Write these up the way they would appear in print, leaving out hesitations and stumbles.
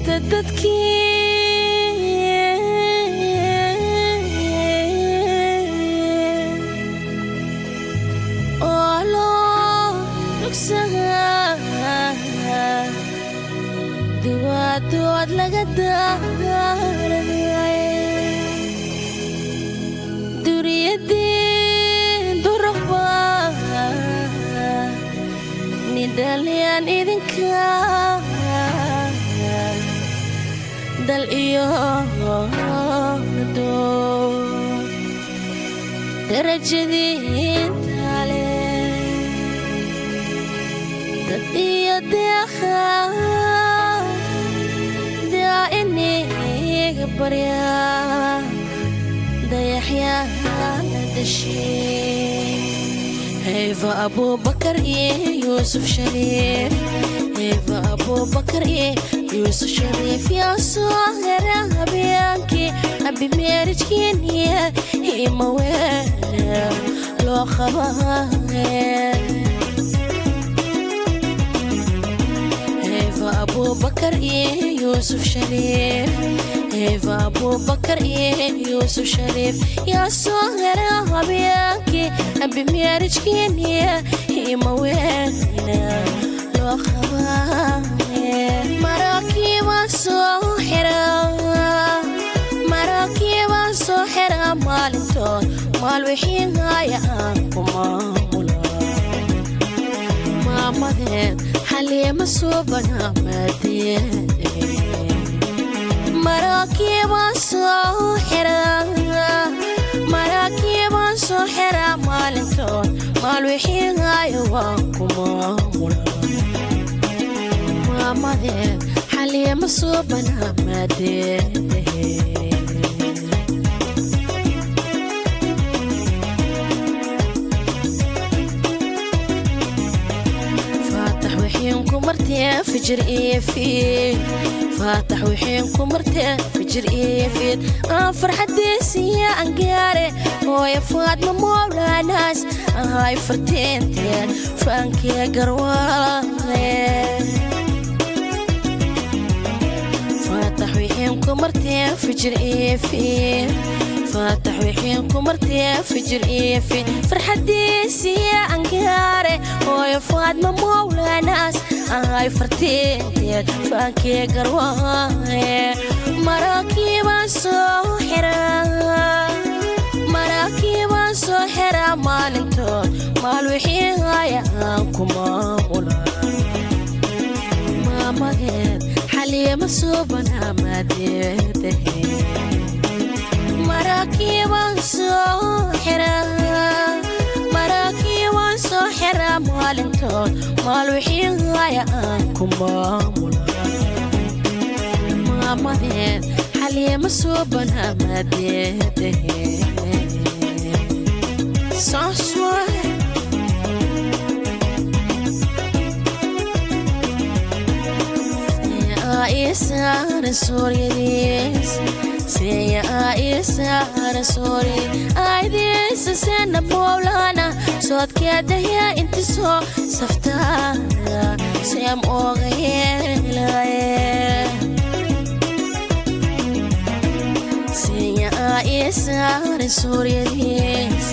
تدتكي أولو نكسها دواد لقدار دوريدين دربا نداليان إذن كان dal iyo do darajadii tale dad iyo deeqa daa'ini barya dayaxyaa dashay hayfa Abu Bakar iyo Yusuf Sharif هيفا أبو بكر يوسف شريف يا صغير أبيانكي أبي ميرجكيني هي مويل لو خبايل هيفا أبو بكر يوسف شريف هيفا أبو بكر يوسف شريف يا صغير أبيانكي أبي ميرجكيني هي مويل مراكب سوحرة مالنتون مالوحين هايا ومامولا مامدين حليم صوبنا مدين مراكب سوحرة مالنتون مالوحين هايا ومامولا مامدين حليم صوبنا مدين مرتين فجر إيفيد فاتح وحينكم مرتين فجر إيفيد فرحة ديسية أنقاري ويا فاطمة مولا ناس هاي فرتين تين فانكي قروالي فاتح وحينكم مرتين فجر إيفيد فاتح وحينكم مرتين فجر إيفيد فرحة ديسية أنقاري ويا فاطمة مولا ناس هاي فرتين فانكي قروالي مراكب سوحرة مالنتون مالوحين هايا كمامولا مامدين حليم صوبنا مديده مراكب سوحرة مالنتون مالوحين هايا كمامولا مامدين حليم صوبنا مديده ساسوار إيسار سوريديس سيا إيسار سوري أيديس سنة مولانا صوت كده يا انت سو سفتانا سيام أغيلا سيا إيسار سوريديس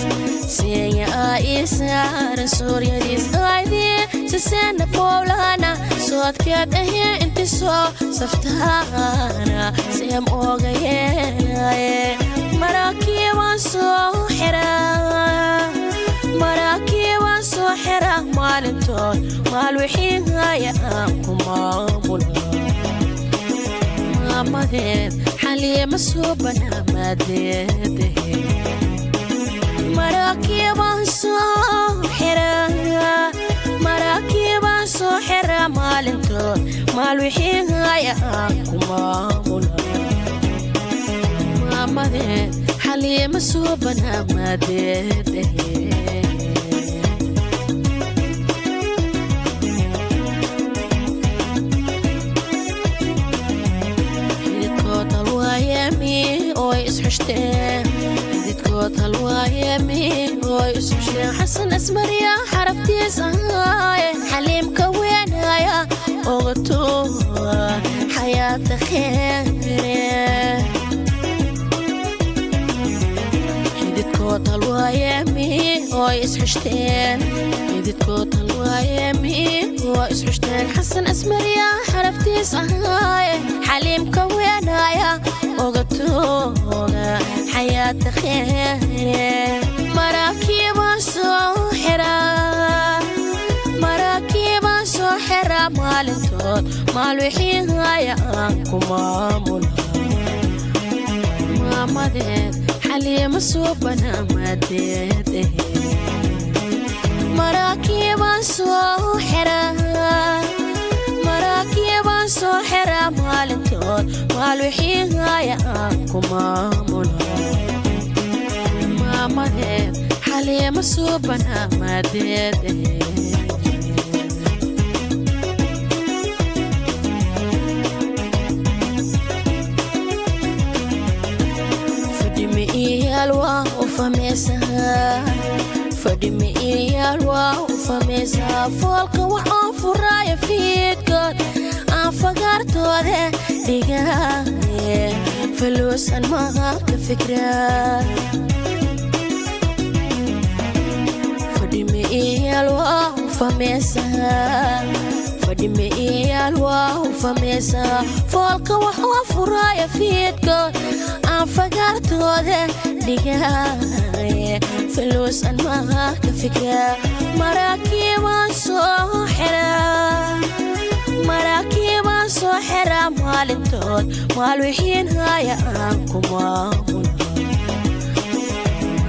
سيا إيسار سوريديس أيديس سنة مولانا صوت كده يا انت سو سفتانا سيام أغيلا مراكب سوحرة مالنتون مالوحين هايا كمامولا مامدين حليم صوبنا مديده مراكب سوحرة مالنتون مالوحين هايا كمامولا مامدين حليم صوبنا مديده ديتكوت هالوايمي ويسوشي حسن اسمر يا حرفتي صهاي حليم كوين يا أغتو حياتك isxushteen mididkood halwaayemi waa isxushteen xasan asmariya xaraftiis ahaaye xaliimka weenaaya ogatooga xayaata kheyre maraakiibaa soo xira maalintood maal wixii haya aan ku maamula maamadeed xaliima soo banaamadeed maraakiibaan soo xira maalintood maal wixii haya aan ku maamula maamadeed xaliima soo banaamadeed fadhimi iyaal waa u famaysaa foolka waxaan furaaya fiidkood aan fagaartoode dhigaaye faluusan maha ka fikraa fadhimi iyaal waa u famaysaa fadhimi iyaal waa u famaysaa foolka waxaan furaaya fiidkood aan fagaartoode dhigaaye faluusan maha ka fikraa maraakiibaan soo xira maalintood maal wixiin haya aan ku maamula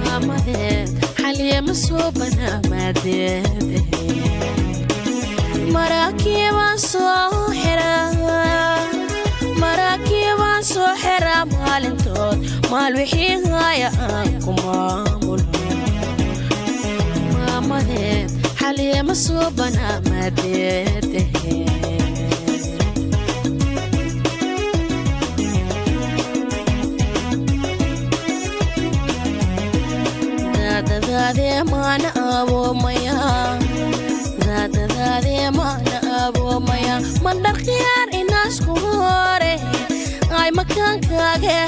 maamadeed xaliima soo banaamadeed maraakiibaan soo xira maalintood maal wixii haya aan ku maamula maamadeed xaliima soo banaamadeed daadadaadee maana aboomaya mandhar khiyaar inaasku hore ay makaankaage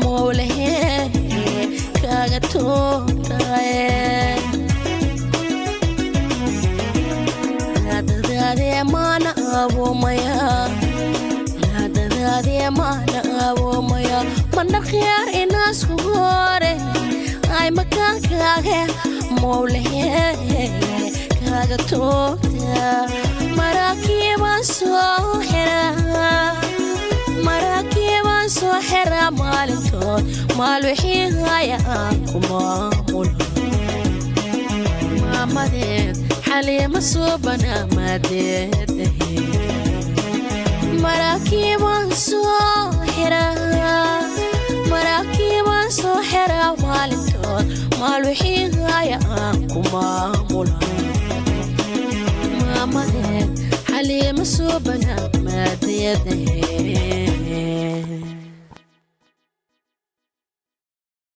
mowlahe kaaga toogtaye daadadaadee maana aboomaya mandhar khiyaar inaasku hore ay makaankaage mowlahe kaaga toogta maraakiibaan soo xira maalintood maal wixii haya aan ku maamula maamadeed xaliima soo banaamadeed maraakiibaan soo xira maalintood maal wixii haya aan ku maamula maamadeed xaliima soo banaamadeed